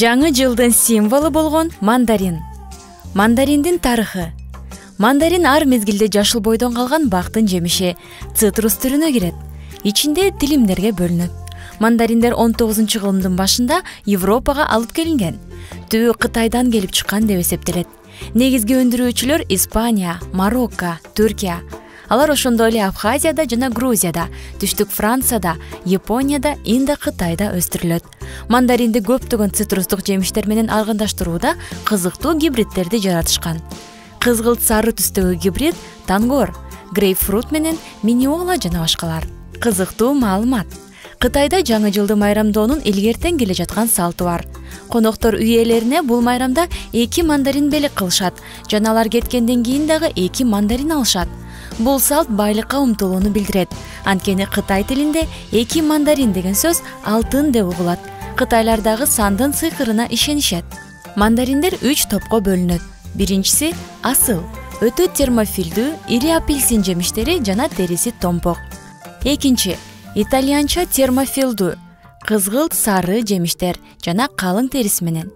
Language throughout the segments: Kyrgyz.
Жаңы жылдын символу болгон мандарин. Мандариндин тарыхы. Мандарин ар мезгилде жашыл бойдон калган бактын жемиши, цитрус түрүнө кирет. Ичинде тилимдерге бөлүнөт. Мандариндер 19-кылымдын башында Европага алып келинген. Түбү Кытайдан келип чыккан деп эсептелет. Негизги өндүрүүчүлөр Испания, Марокко, Түркия. Алар ошондой эле Абхазияда жана Грузияда, Түштүк Францияда, Японияда, Инда, Кытайда өстүрүлөт. Мандаринди көптөгөн цитрустук жемиштер менен аргындаштырууда кызыктуу гибридтерди жаратышкан. Кызгылт сары түстөгү гибрид тангор, грейпфрут менен миниола жана башкалар. Кызыктуу маалымат. Кытайда жаңы жылды майрамдоонун илгертен келе жаткан салты бар. Коноктор үй ээлерине бул майрамда 2 мандарин белек кылышат, жана алар кеткенден кийин дагы 2 мандарин алышат. Бул салт байлыкка умтулууну билдирет. Анткени Кытай тилинде 2 мандарин деген сөз алтын деп угулат. Кытайлардагы сандын сыйкырына ишенишет. Мандариндер 3 топко бөлүнөт. Биринчиси асыл, өтө термофилдүү, ири апельсин жемиштери жана териси томпок. Экинчи итальянча термофилдүү, кызгылт сары жемиштер жана калың терisi менен.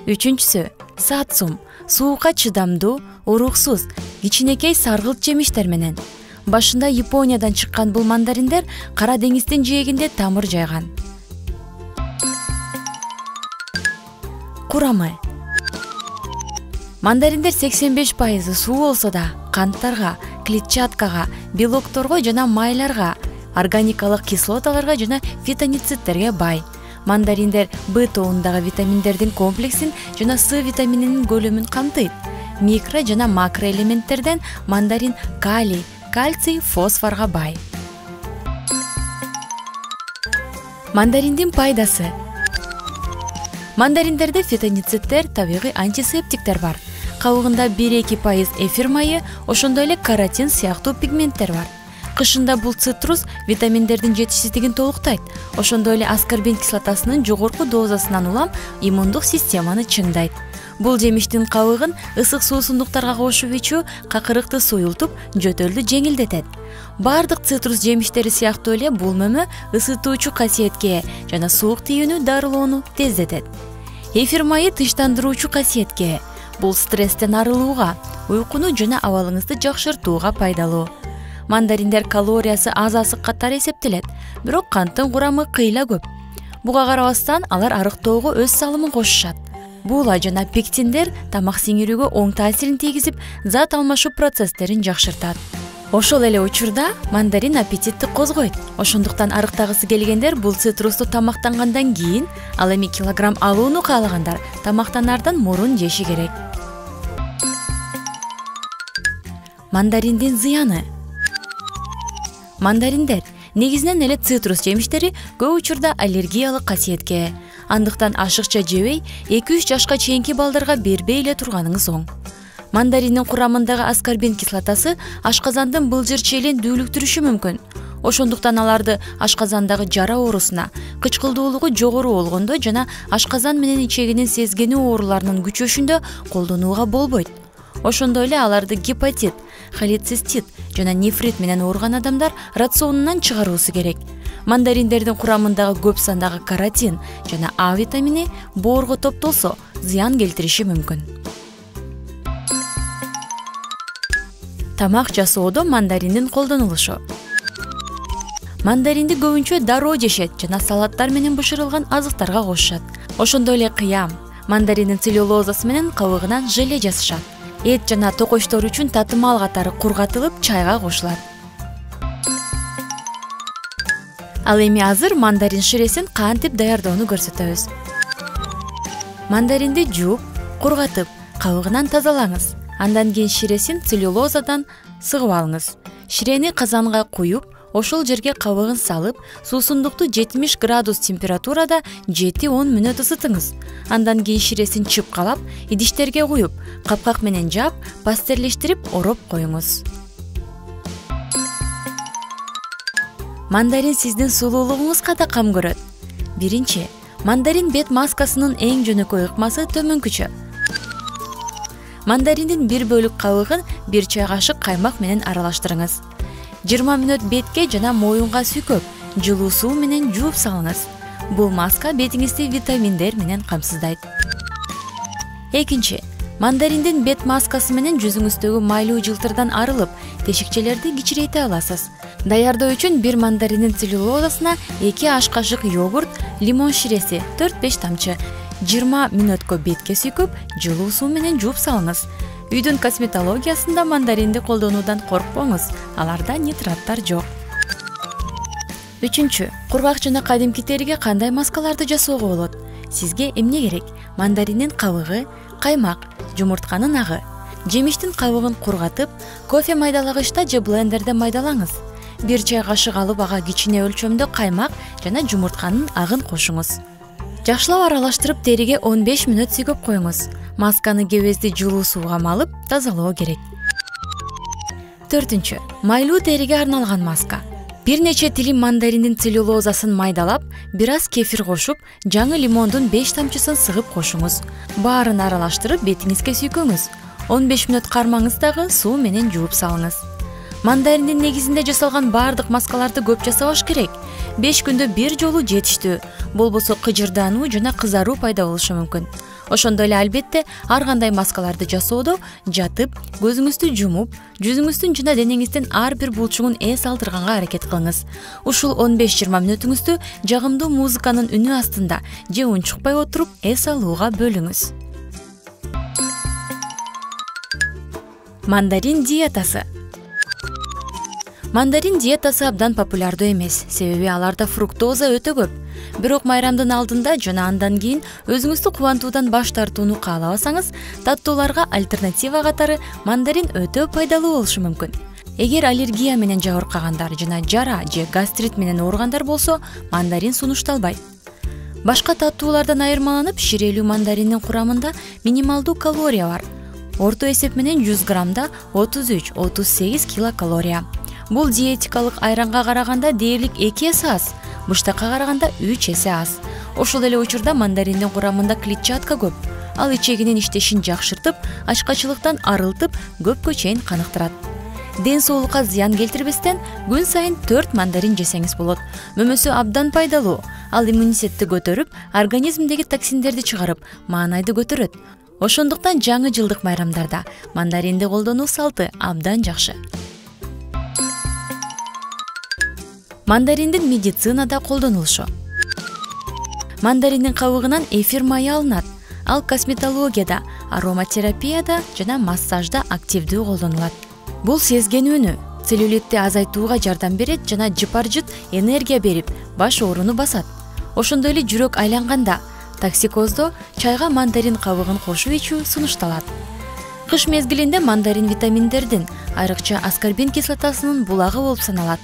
Үчүнчүсү сатсум, суукка чыдамдуу, уруксуз, кичинекей саргылт жемиштер менен. Башында Япониядан чыккан бул мандариндер Кара деңиздин жээгинде тамыр жайган. Курамы. Мандариндер 85% суу болсо да, канттарга, клетчаткага, белокторго жана майларга, органикалык кислоталарга жана фитоницидтерге бай. Мандариндер Б тобундагы витаминдердин комплексин жана С витамининин көлөмүн камтыйт. Микро жана макро элементтерден мандарин калий, кальций, фосфорго бай. Мандариндин пайдасы. Мандариндерде фитоницидтер, табигый антисептиктер бар. Кабыгында 1-2% эфир майы, ошондой эле каротин сыяктуу пигменттер бар. Кышында бул цитрус витаминдердин жетишсиздигин толуктайт. Ошондой эле аскорбин кислотасынын жогорку дозасынан улам иммундук системаны чыңдайт. Бул жемиштин кабыгын ысык суусундуктарга кошуп ичүү какырыкты суюлтуп, жөтөлдү жеңилдетет. Бардык цитрус жемиштери сыяктуу эле бул мөмө ысытуучу касиетке жана суук тийүүнү дарылоону тездетет. Эфир майы тынчтандыруучу касиетке, бул стресстен арылууга, уйкуну жана абалыңызды жакшыртууга пайдалуу. Мандариндер калориясы аз асык катары эсептелет, бирок канттын курамы кыйла көп. Буга карабастан алар арыктоого өз салымын кошушат. Була жана пектиндер тамак сиңирүүгө оң таасирин тийгизип, зат алмашуу процесстерин жакшыртат. Ошол эле учурда мандарин аппетитти козгойт. Ошондуктан арыктагысы келгендер бул цитрусту тамактангандан кийин, ал эми килограмм алууну каалагандар тамактанардан мурун жеши керек. Мандариндин зыяны. Мандариндер негизинен эле цитрус жемиштери көп учурда аллергиялык касиетке, андыктан ашыкча жебей 2-3 жашка чейинки балдарга бербей эле турганыңыз оң. Мандариндин курамындагы аскорбин кислотасы ашказандын былжыр челин дүүлүктүрүшү мүмкүн. Ошондуктан аларды ашказандагы жара оорусуна, кычкылдуулугу жогору болгондо жана ашказан менен ичегинин сезгени ооруларынын күчөшүндө колдонууга болбойт. Ошондой эле аларды гепатит, холецистит жана нефрит менен ооруган адамдар рационунан чыгаруусу керек. Мандариндердин курамындагы көп сандагы каротин жана А витамини боорго топтолсо зыян келтириши мүмкүн. Тамак жасоодо мандариндин колдонулушу. Мандаринди көбүнчө дароо жешет жана салаттар менен бышырылган азыктарга кошушат. Ошондой эле кыям, мандариндин целлюлозасы менен кабыгынан желе жасашат. Эт жана токойчтор үчүн татымал катары кургатылып чайга кошулат. Ал эми азыр мандарин ширесин кантип даярдоону көрсөтөбүз. Мандаринди жууп, кургатып, кабыгынан тазалаңыз. Андан кийин ширесин целлюлозадан сыгып алыңыз. Ширени казанга куюп, ошол жерге кабыгын салып, суусундукту 70 градус температурада 7-10 мүнөт ысытыңыз. Андан кийин ширесин чыпкалап, идиштерге куюп, капкак менен жаап, пастерлештирип, ороп коюңуз. Мандарин сиздин сулуулугуңузга да кам көрөт. Биринчи, мандарин бет маскасынын эң жөнөкөй ыкмасы төмөнкүчө. Мандариндин бир бөлүк кабыгын 1 чай кашык каймак менен аралаштырыңыз. 20 мүнөт бетке жана моюнга сүйкөп, жылуу суу менен жууп салыңыз. Бул маска бетиңизди витаминдер менен камсыздайт. Экинчи, мандариндин бет маскасы менен жүзүңүздөгү майлуу жылтырдан арылып, тешикчелерди кичирейте аласыз. Даярдоо үчүн бир мандариндин целлюлозасына 2 аш кашык йогурт, лимон ширеси 4-5 тамчы 20 мүнөткө бетке сүйкүп, жылуу суу менен жууп салыңыз. Үйдүн косметологиясында мандаринди колдонуудан коркпоңуз, аларда нитраттар жок. Үчүнчү, кургак жана кадимки териге кандай маскаларды жасоого болот? Сизге эмне керек? Мандариндин кабыгы, каймак, жумуртканын агы. Жемиштин кабыгын кургатып, кофе майдалагычта же блендерде майдалаңыз. 1 чай кашык алып, ага кичине өлчөмдө каймак жана жумуртканын агын кошуңуз. Жакшылап аралаштырып, териге 15 мүнөт сүйкөп коюңуз. Масканы кебезди жылуу сууга малып, тазалоо керек. 4-чү, майлуу териге арналган маска. Бир нече тилим мандариндин целлюлозасын майдалап, бир аз кефир кошуп, жаңы лимондун 5 тамчысын сыгып кошуңуз. Баарын аралаштырып, бетиңизге сүйкөңүз. 15 мүнөт кармаңыз дагы суу менен жууп салыңыз. Мандариндин негизинде жасалган баардык маскаларды көп жасабаш керек. 5 күндө бир жолу жетиштүү, болбосо кыжырдануу жана кызаруу пайда болушу мүмкүн. Ошондой эле албетте ар кандай маскаларды жасоодо жатып, көзүңүздү жумуп, жүзүңүздүн жана денеңиздин ар бир булчугун эс алдырганга аракет кылыңыз. Ушул 15-20 мүнөтүңүздү жагымдуу музыканын үнү астында же унчукпай отуруп эс алууга бөлүңүз. Мандарин диетасы. Мандарин диетасы абдан популярдуу эмес, себеби аларда фруктоза өтө көп. Бирок майрамдын алдында жана андан кийин өзүңүздү кубантуудан баш тартууну каалабасаңыз, таттууларга альтернатива катары мандарин өтө пайдалуу болушу мүмкүн. Эгер аллергия менен жабыркагандар жана жара же гастрит менен ооругандар болсо, мандарин сунушталбайт. Башка таттуулардан айырмаланып, ширелүү мандариндин курамында минималдуу калория бар. Орто эсеп менен 100 граммда 33-38 килокалория. Бул диетикалык айранга караганда дээрлик 2 эсе аз, быштакка караганда 3 эсе аз. Ошол эле учурда мандариндин курамында клетчатка көп. Ал ичегинин иштешин жакшыртып, ачкачылыктан арылтып, көпкө чейин каныктырат. Ден соолукка зыян келтирбестен күн сайын 4 мандарин жесеңиз болот. Мөмөсү абдан пайдалуу. Ал иммунитетти көтөрүп, организмдеги токсиндерди чыгарып, маанайды көтөрөт. Ошондуктан жаңы жылдык майрамдарда мандаринди колдонуу салты абдан жакшы. Мандариндин медицинада колдонулушу. Мандариндин кабыгынан эфир майы алынат. Ал косметологияда, ароматерапияда жана массажда активдүү колдонулат. Бул сезгенүүнү, целлюлитти азайтууга жардам берет жана жыпар-жыт энергия берип, баш ооруну басат. Ошондой эле жүрөк айланганда, токсикоздо чайга мандарин кабыгын кошуп ичүү сунушталат. Кыш мезгилинде мандарин витаминдердин, айрыкча аскорбин кислотасынын булагы болуп саналат.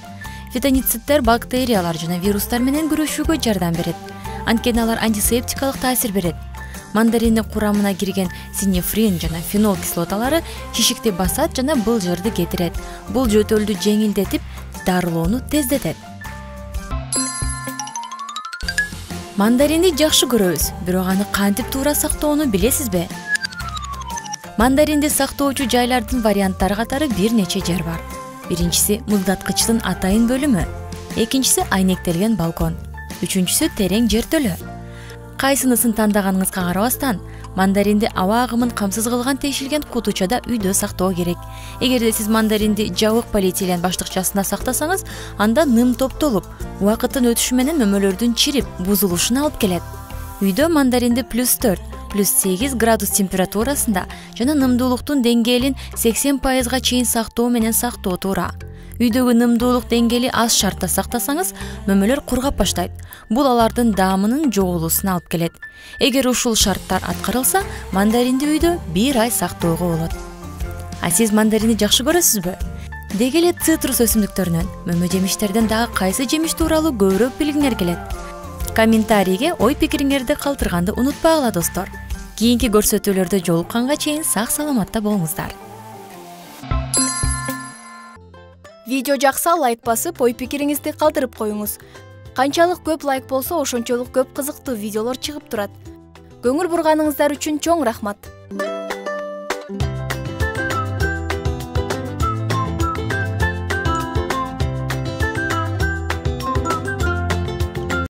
Фитонициддер бактериялар жана вирустар менен күрөшүүгө жардам берет. Анткени алар антисептикалык таасир берет. Мандариндин курамына кирген синефрин жана фенол кислоталары шишикти басат жана былжырды кетирет. Бул жөтөлдү жеңилдетип, дарылоону тездетет. Мандаринди жакшы көрөбүз, бирок аны кантип туура сактоону билесизби? Мандаринди сактоочу жайлардын варианттары катары бир нече жер бар. Биринчиси муздаткычтын атайын бөлүмү, экинчиси айнектелген балкон, үчүнчүсү терең жертөлө. Кайсынысын тандаганыңызга карабастан, мандаринди аба агымын камсыз кылган тешилген кутучада үйдө сактоо керек. Эгерде сиз мандаринди жабык полиэтилен баштыкчасында сактасаңыз, анда ным топтолуп, убакыттын өтүшү менен мөмөлөрдүн чирип, бузулушуна алып келет. Үйдө мандаринди +4, +8 градус температурасында жана нымдуулуктун деңгээлин 80% чейин сактоо менен сактоо туура. Үйдөгү нымдуулук деңгээли аз шартта сактасаңыз, мөмөлөр кургап баштайт. Бул алардын даамынын жоголуусуна алып келет. Эгер ушул шарттар аткарылса, мандаринди үйдө 1 ай сактоого болот. А сиз мандаринди жакшы көрөсүзбү? Деги эле цитрус өсүмдүктөрүнөн, мөмө жемиштерден дагы кайсы жемиш тууралуу көбүрөөк билгиңер келет? Комментарийге ой пикириңерди калтырганды унутпагыла достор. Кийинки көрсөтүүлөрдө жолукканга чейин сак-саламатта болуңуздар. Видео жакса лайк басып, ой пикириңизди калтырып коюңуз. Канчалык көп лайк болсо, ошончолук көп кызыктуу видеолор чыгып турат. Көңүл бурганыңыздар үчүн чоң рахмат.